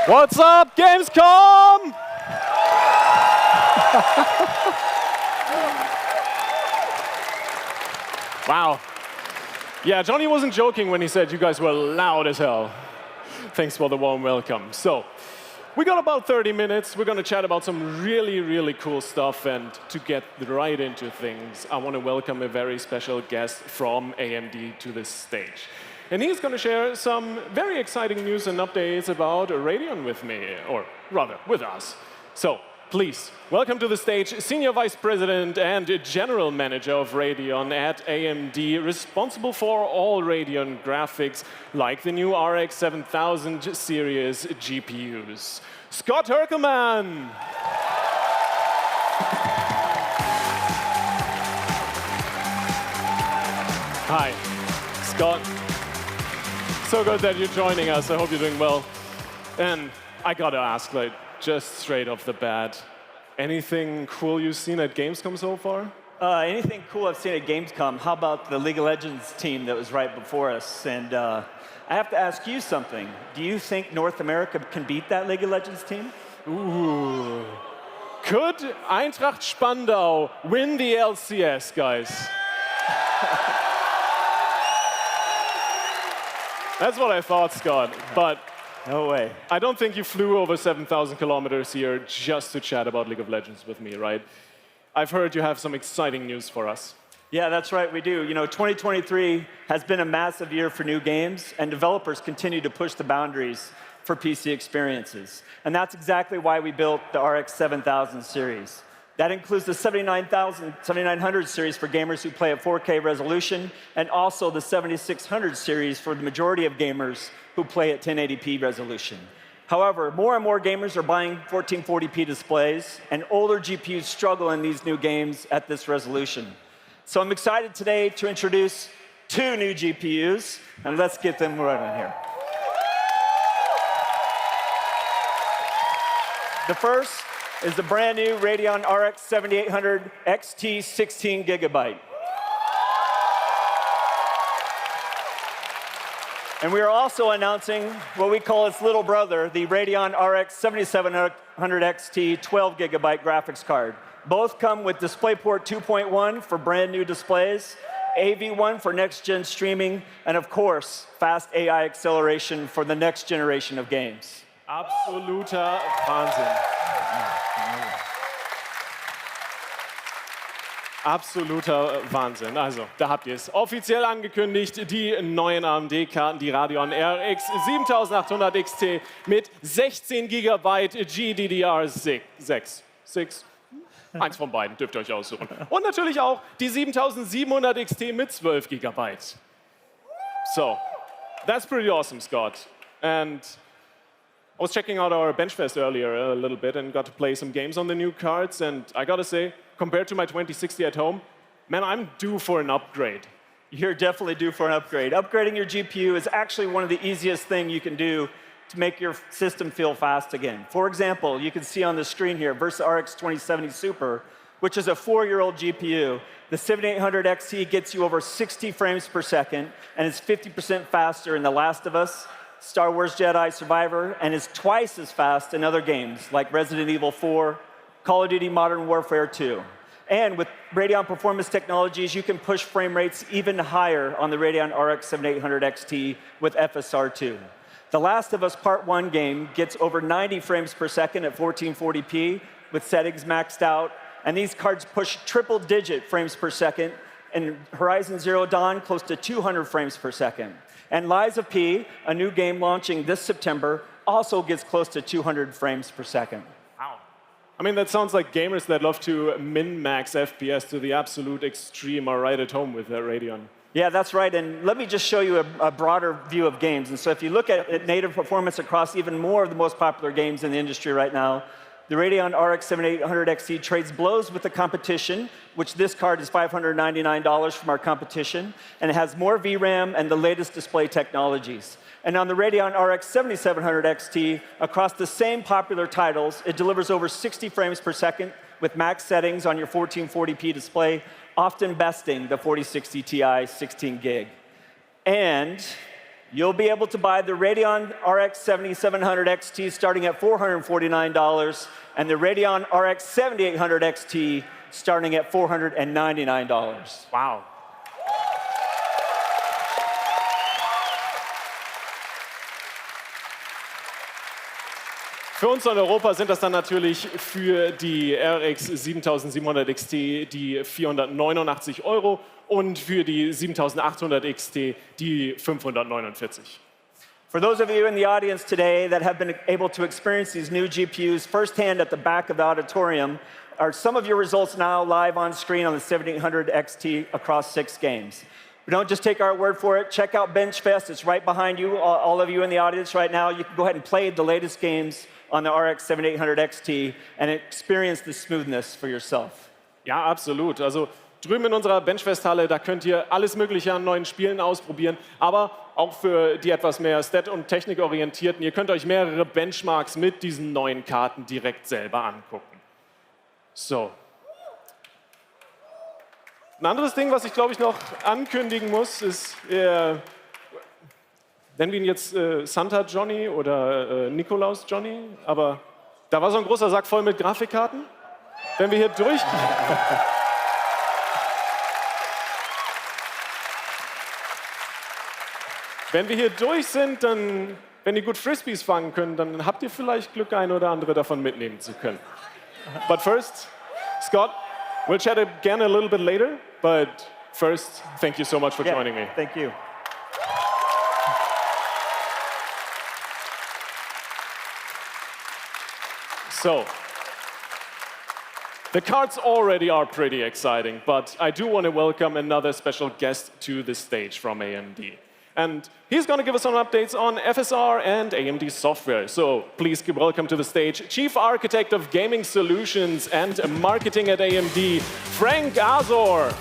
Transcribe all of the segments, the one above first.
What's up, Gamescom? Wow. Yeah, Johnny wasn't joking when he said you guys were loud as hell. Thanks for the warm welcome. So, we got about 30 minutes. We're going to chat about some really, really cool stuff. And to get right into things, I want to welcome a very special guest from AMD to this stage. And he's going to share some very exciting news and updates about Radeon with me, or rather, with us. So, please, welcome to the stage Senior Vice President and General Manager of Radeon at AMD, responsible for all Radeon graphics, like the new RX 7000 series GPUs, Scott Herkelman. Hi, Scott. So good that you're joining us. I hope you're doing well. And I gotta ask, like, just straight off the bat, anything cool you've seen at Gamescom so far? Anything cool I've seen at Gamescom? How about the League of Legends team that was right before us? And I have to ask you something. Do you think North America can beat that League of Legends team? Ooh. Could Eintracht Spandau win the LCS, guys? That's what I thought, Scott. But no way. I don't think you flew over 7,000 kilometers here just to chat about League of Legends with me, right? I've heard you have some exciting news for us. Yeah, that's right, we do. You know, 2023 has been a massive year for new games, and developers continue to push the boundaries for PC experiences. And that's exactly why we built the RX 7000 series. That includes the 7900 series for gamers who play at 4K resolution, and also the 7600 series for the majority of gamers who play at 1080p resolution. However, more and more gamers are buying 1440p displays, and older GPUs struggle in these new games at this resolution. So I'm excited today to introduce two new GPUs, and let's get them running here. The first is the brand new Radeon RX 7800 XT 16 GB. And we are also announcing what we call its little brother, the Radeon RX 7700 XT 12 GB graphics card. Both come with DisplayPort 2.1 for brand new displays, AV1 for next-gen streaming, and of course, fast AI acceleration for the next generation of games. Absoluter Wahnsinn. Absoluter Wahnsinn. Also, da habt ihr es. Offiziell angekündigt, die neuen AMD-Karten, die Radeon RX 7800 XT mit 16 GB GDDR6. Eins von beiden, dürft ihr euch aussuchen. Und natürlich auch die 7700 XT mit 12 GB. So, that's pretty awesome, Scott. And I was checking out our Benchfest earlier a little bit and got to play some games on the new cards. And I gotta say, compared to my 2060 at home, man, I'm due for an upgrade. You're definitely due for an upgrade. Upgrading your GPU is actually one of the easiest things you can do to make your system feel fast again. For example, you can see on the screen here, versus RX 2070 Super, which is a 4-year-old GPU. The 7800 XT gets you over 60 frames per second, and is 50% faster in The Last of Us, Star Wars Jedi Survivor, and is twice as fast in other games like Resident Evil 4, Call of Duty Modern Warfare 2. And with Radeon Performance Technologies, you can push frame rates even higher on the Radeon RX 7800 XT with FSR2. The Last of Us Part 1 game gets over 90 frames per second at 1440p with settings maxed out, and these cards push triple-digit frames per second, and Horizon Zero Dawn close to 200 frames per second. And Lies of P, a new game launching this September, also gets close to 200 frames per second. Wow. I mean, that sounds like gamers that love to min-max FPS to the absolute extreme are right at home with their Radeon. Yeah, that's right. And let me just show you a broader view of games. And so if you look at native performance across even more of the most popular games in the industry right now, the Radeon RX 7800 XT trades blows with the competition, which this card is $599 from our competition, and it has more VRAM and the latest display technologies. And on the Radeon RX 7700 XT, across the same popular titles, it delivers over 60 frames per second with max settings on your 1440p display, often besting the 4060 Ti 16 gig. And you'll be able to buy the Radeon RX 7700 XT starting at $449 and the Radeon RX 7800 XT starting at $499. Wow. Für uns in Europa sind das dann natürlich für die RX 7700 XT die 489 € und für die 7800 XT die 549. For those of you in the audience today that have been able to experience these new GPUs firsthand at the back of the auditorium, are some of your results now live on screen on the 7800 XT across 6 games. But don't just take our word for it. Check out BenchFest. It's right behind you, all of you in the audience right now. You can go ahead and play the latest games on the RX 7800 XT and experience the smoothness for yourself. Ja, absolut. Also drüben in unserer Benchfest-Halle, da könnt ihr alles Mögliche an neuen Spielen ausprobieren, aber auch für die etwas mehr Stat- und Technikorientierten. Ihr könnt euch mehrere Benchmarks mit diesen neuen Karten direkt selber angucken. So. Ein anderes Ding, was ich glaube ich noch ankündigen muss, ist, nennen wir ihn jetzt Santa Johnny oder Nikolaus Johnny, aber da war so ein großer Sack voll mit Grafikkarten. Wenn wir hier Wenn wir hier durch sind, dann, wenn ihr gut Frisbees fangen könnt, dann habt ihr vielleicht Glück, ein oder andere davon mitnehmen zu können. But first, Scott, we'll chat again a little bit later, but first, thank you so much for joining me. Thank you. So, the cards already are pretty exciting, but I do want to welcome another special guest to the stage from AMD. And he's going to give us some updates on FSR and AMD software. So please welcome to the stage Chief Architect of Gaming Solutions and Marketing at AMD, Frank Azor.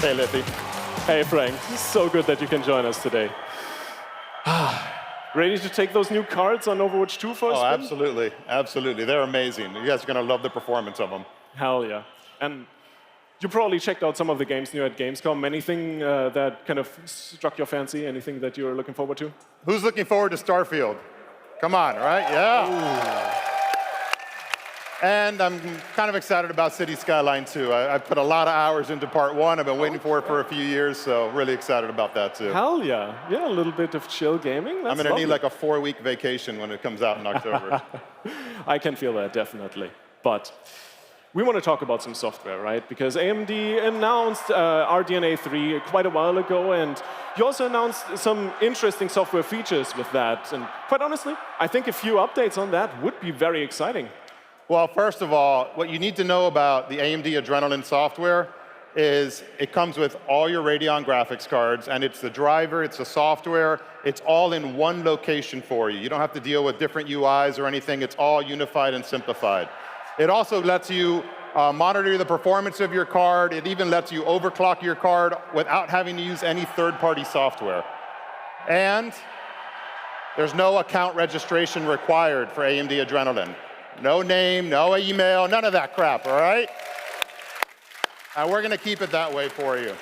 Hey, Lippy. Hey, Frank. So good that you can join us today. Ready to take those new cards on Overwatch 2 for us? Oh, absolutely. Absolutely. They're amazing. You guys are going to love the performance of them. Hell yeah. And you probably checked out some of the games new at Gamescom. Anything that kind of struck your fancy? Anything that you're looking forward to? Who's looking forward to Starfield? Come on, right? Yeah. Ooh. And I'm kind of excited about City Skyline 2. I've put a lot of hours into part 1. I've been waiting for it for a few years, so really excited about that too. Hell yeah. Yeah, a little bit of chill gaming. That's I'm going to need like a 4-week vacation when it comes out in October. I can feel that, definitely. But we want to talk about some software, right? Because AMD announced RDNA 3 quite a while ago, and you also announced some interesting software features with that. And quite honestly, I think a few updates on that would be very exciting. Well, first of all, what you need to know about the AMD Adrenalin software is it comes with all your Radeon graphics cards, and it's the driver, it's the software, it's all in one location for you. You don't have to deal with different UIs or anything. It's all unified and simplified. It also lets you monitor the performance of your card. It even lets you overclock your card without having to use any third-party software. And there's no account registration required for AMD Adrenalin. No name, no email, none of that crap, all right? And we're going to keep it that way for you.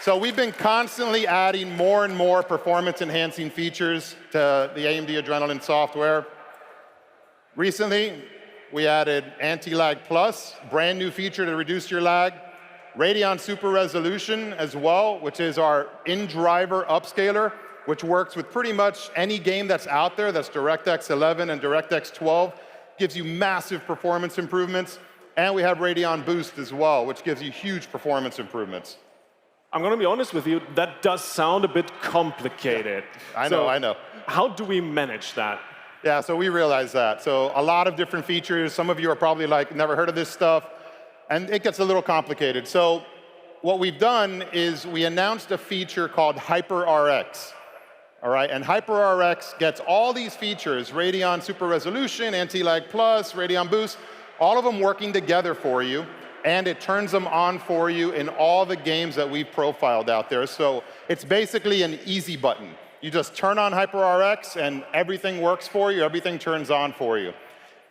So we've been constantly adding more and more performance-enhancing features to the AMD Adrenalin software. Recently, we added Anti-Lag Plus, brand new feature to reduce your lag. Radeon Super Resolution as well, which is our in-driver upscaler, which works with pretty much any game that's out there, that's DirectX 11 and DirectX 12. Gives you massive performance improvements. And we have Radeon Boost as well, which gives you huge performance improvements. I'm going to be honest with you, that does sound a bit complicated. Yeah. I know. How do we manage that? Yeah, so we realize that. So a lot of different features. Some of you are probably like, never heard of this stuff. And it gets a little complicated. So what we've done is we announced a feature called HyperRX. All right, and HyperRX gets all these features, Radeon Super Resolution, Anti-Lag Plus, Radeon Boost, all of them working together for you, and it turns them on for you in all the games that we've profiled out there. So it's basically an easy button. You just turn on HyperRX, and everything works for you. Everything turns on for you.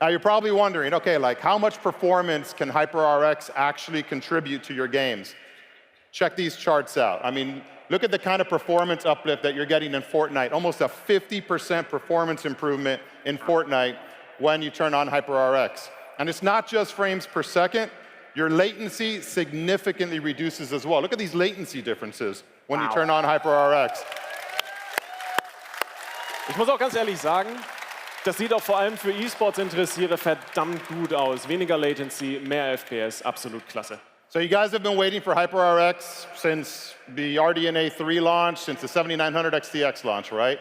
Now, you're probably wondering, OK, like, how much performance can HyperRX actually contribute to your games? Check these charts out. I mean, look at the kind of performance uplift that you're getting in Fortnite. Almost a 50% performance improvement in Fortnite when you turn on HyperRX. And it's not just frames per second. Your latency significantly reduces as well. Look at these latency differences when you turn on HyperRX. Ich muss auch ganz ehrlich sagen, das sieht auch vor allem für E-Sports-Interessierte verdammt gut aus. Weniger Latency, mehr FPS, absolut klasse. So you guys have been waiting for HyperRX since the RDNA 3 launch, since the 7900 XTX launch, right?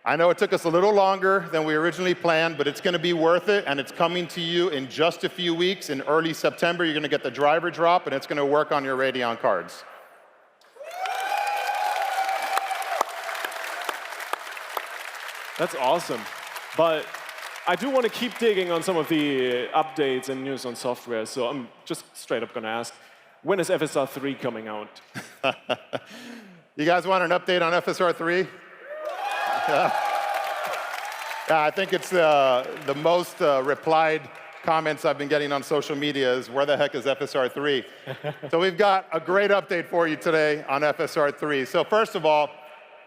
I know it took us a little longer than we originally planned, but it's going to be worth it, and it's coming to you in just a few weeks. In early September, you're going to get the driver drop, and it's going to work on your Radeon cards. That's awesome. But I do want to keep digging on some of the updates and news on software, so I'm just straight up going to ask, when is FSR 3 coming out? You guys want an update on FSR 3? Yeah, I think it's the most replied comments I've been getting on social media is, where the heck is FSR 3? So we've got a great update for you today on FSR 3. So first of all,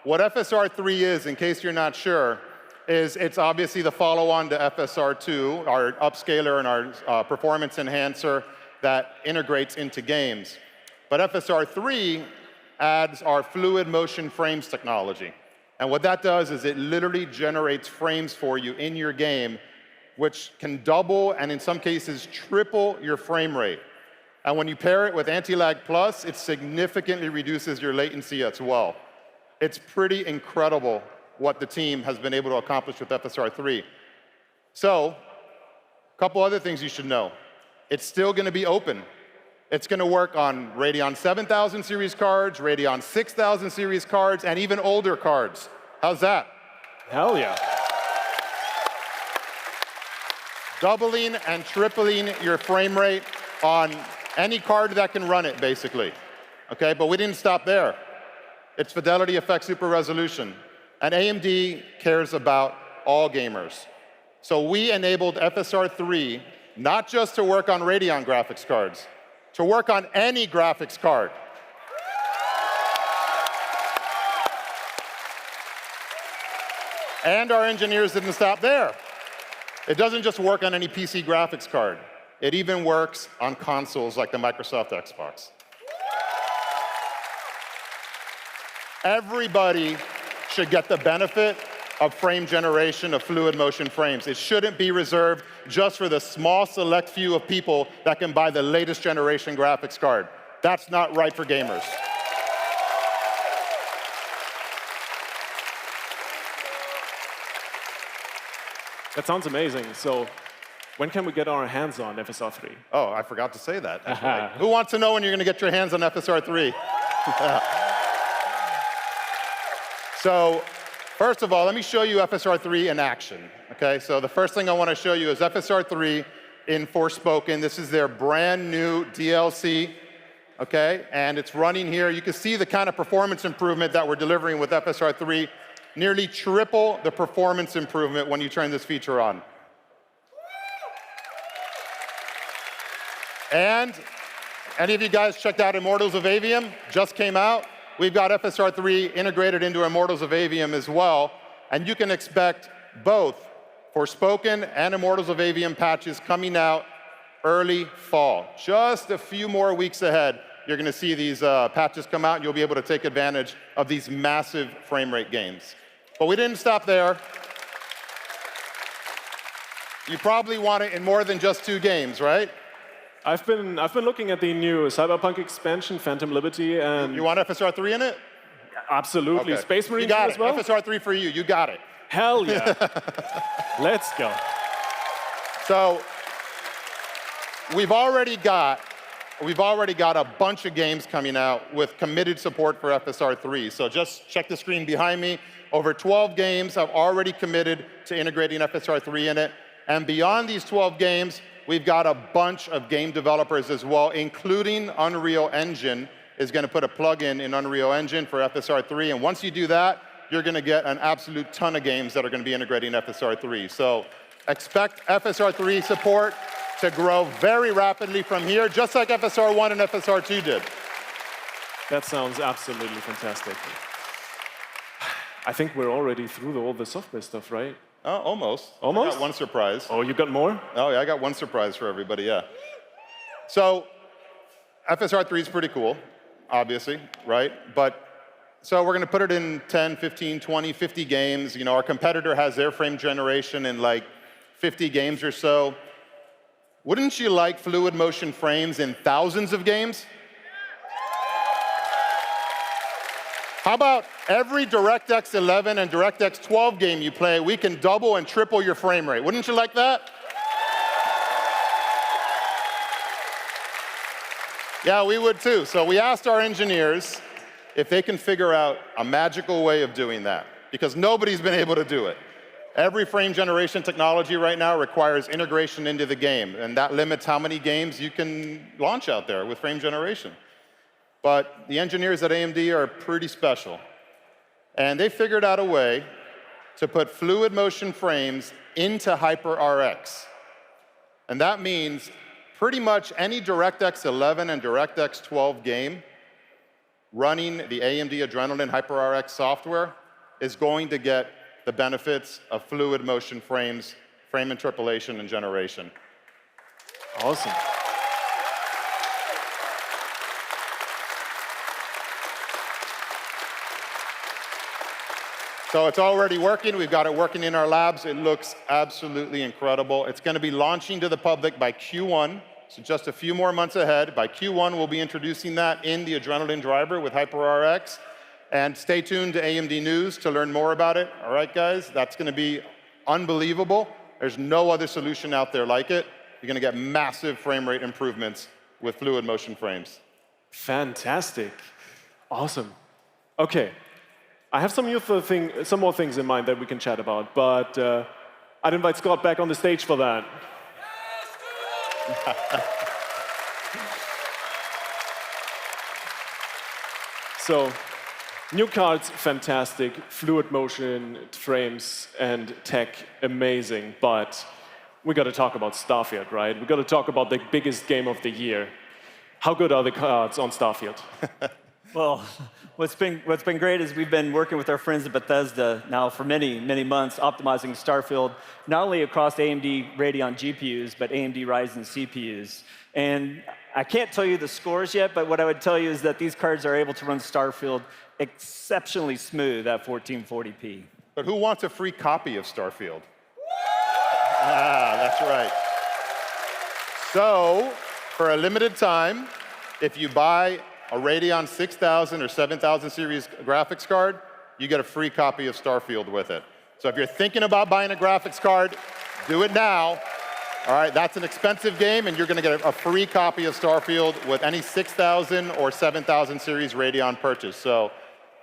what FSR 3 is, in case you're not sure, is it's obviously the follow-on to FSR 2, our upscaler and our performance enhancer that integrates into games. But FSR 3 adds our fluid motion frames technology. And what that does is it literally generates frames for you in your game, which can double and in some cases triple your frame rate. And when you pair it with Anti-Lag Plus, it significantly reduces your latency as well. It's pretty incredible what the team has been able to accomplish with FSR 3. So, a couple other things you should know. It's still going to be open. It's going to work on Radeon 7000 series cards, Radeon 6000 series cards, and even older cards. How's that? Hell yeah. Doubling and tripling your frame rate on any card that can run it, basically. Okay, but we didn't stop there. It's fidelity effect super resolution. And AMD cares about all gamers. So we enabled FSR 3 not just to work on Radeon graphics cards, to work on any graphics card. And our engineers didn't stop there. It doesn't just work on any PC graphics card. It even works on consoles like the Microsoft Xbox. Everybody should get the benefit of frame generation of fluid motion frames. It shouldn't be reserved just for the small select few of people that can buy the latest generation graphics card. That's not right for gamers. That sounds amazing. So when can we get our hands on FSR 3? Oh, I forgot to say that. That's right. Who wants to know when you're going to get your hands on FSR 3? So first of all, let me show you FSR 3 in action. Okay, so the first thing I want to show you is FSR 3 in Forspoken. This is their brand new DLC. Okay, and it's running here. You can see the kind of performance improvement that we're delivering with FSR 3. Nearly triple the performance improvement when you turn this feature on. And any of you guys checked out Immortals of Avium? Just came out. We've got FSR 3 integrated into Immortals of Avium as well. And you can expect both Forspoken and Immortals of Avium patches coming out early fall. Just a few more weeks ahead, you're going to see these patches come out, and you'll be able to take advantage of these massive frame rate gains. But we didn't stop there. You probably want it in more than just 2 games, right? I've been looking at the new Cyberpunk expansion, Phantom Liberty, and you want FSR 3 in it? Absolutely. Okay. Space Marine you got as well? FSR 3 for you. You got it. Hell yeah. Let's go. So we've already got a bunch of games coming out with committed support for FSR 3. So just check the screen behind me. Over 12 games have already committed to integrating FSR 3 in it. And beyond these 12 games, we've got a bunch of game developers as well, including Unreal Engine is going to put a plugin in Unreal Engine for FSR 3. And once you do that, you're going to get an absolute ton of games that are going to be integrating FSR3. So expect FSR3 support to grow very rapidly from here, just like FSR1 and FSR2 did. That sounds absolutely fantastic. I think we're already through all the software stuff, right? Almost. Almost? I got one surprise. Oh, you got more? Oh, yeah, I got one surprise for everybody, yeah. So FSR3 is pretty cool, obviously, right? So we're going to put it in 10, 15, 20, 50 games. You know, our competitor has their frame generation in like 50 games or so. Wouldn't you like fluid motion frames in thousands of games? How about every DirectX 11 and DirectX 12 game you play, we can double and triple your frame rate. Wouldn't you like that? Yeah, we would too. So we asked our engineers if they can figure out a magical way of doing that, because nobody's been able to do it. Every frame generation technology right now requires integration into the game, and that limits how many games you can launch out there with frame generation. But the engineers at AMD are pretty special, and they figured out a way to put fluid motion frames into HyperRX. And that means pretty much any DirectX 11 and DirectX 12 game running the AMD Adrenalin HyperRX software is going to get the benefits of fluid motion frames, frame interpolation, and generation. Awesome. So it's already working. We've got it working in our labs. It looks absolutely incredible. It's going to be launching to the public by Q1, so just a few more months ahead. By Q1, we'll be introducing that in the Adrenalin driver with HyperRX. And stay tuned to AMD News to learn more about it. All right, guys? That's going to be unbelievable. There's no other solution out there like it. You're going to get massive frame rate improvements with fluid motion frames. Fantastic. Awesome. Okay. I have some more things in mind that we can chat about, but I'd invite Scott back on the stage for that. So, new cards, fantastic. Fluid motion, frames, and tech, amazing. But we got to talk about Starfield, right? We got to talk about the biggest game of the year. How good are the cards on Starfield? Well, what's been great is we've been working with our friends at Bethesda now for many, many months, optimizing Starfield, not only across AMD Radeon GPUs, but AMD Ryzen CPUs. And I can't tell you the scores yet, but what I would tell you is that these cards are able to run Starfield exceptionally smooth at 1440p. But who wants a free copy of Starfield? That's right. So, for a limited time, if you buy a Radeon 6000 or 7000 series graphics card, you get a free copy of Starfield with it. So if you're thinking about buying a graphics card, do it now. All right, that's an expensive game, and you're going to get a free copy of Starfield with any 6000 or 7000 series Radeon purchase. So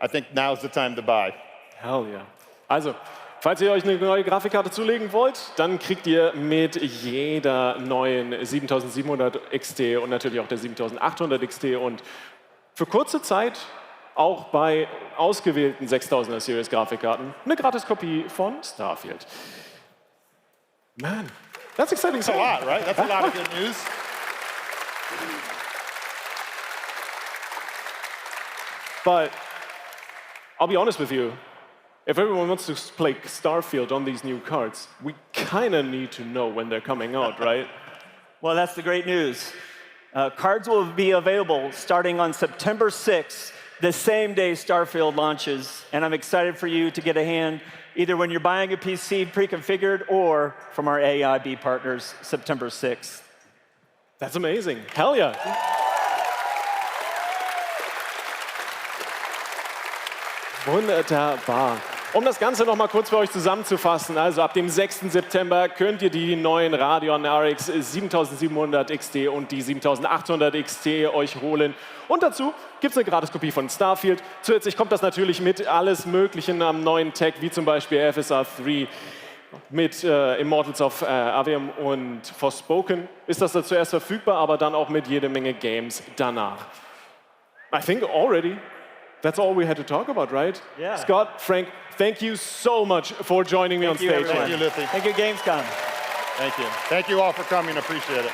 I think now's the time to buy. Hell yeah. Also, falls ihr euch eine neue Grafikkarte zulegen wollt, dann kriegt ihr mit jeder neuen 7700 XT und natürlich auch der 7800 XT und für kurze Zeit auch bei ausgewählten 6000er Series Grafikkarten eine Gratiskopie von Starfield. Man, that's exciting. That's a lot, right? That's a lot of good news. But I'll be honest with you. If everyone wants to play Starfield on these new cards, we kind of need to know when they're coming out, right? Well, that's the great news. Cards will be available starting on September 6th, the same day Starfield launches. And I'm excited for you to get a hand either when you're buying a PC pre-configured or from our AIB partners, September 6th. That's amazing. Hell yeah. Wunderbar. Um das Ganze noch mal kurz für euch zusammenzufassen, also ab dem 6. September könnt ihr die neuen Radeon RX 7700 XT und die 7800 XT euch holen. Und dazu gibt es eine Gratiskopie von Starfield. Zusätzlich kommt das natürlich mit alles Möglichen am neuen Tech, wie zum Beispiel FSR3 mit Immortals of Aveum und Forspoken. Ist das da zuerst verfügbar, aber dann auch mit jede Menge Games danach. I think already that's all we had to talk about, right? Yeah. Scott, Frank, thank you so much for joining me on stage. Everyone. Thank you, Lippy. Thank you, Gamescom. Thank you. Thank you all for coming. Appreciate it.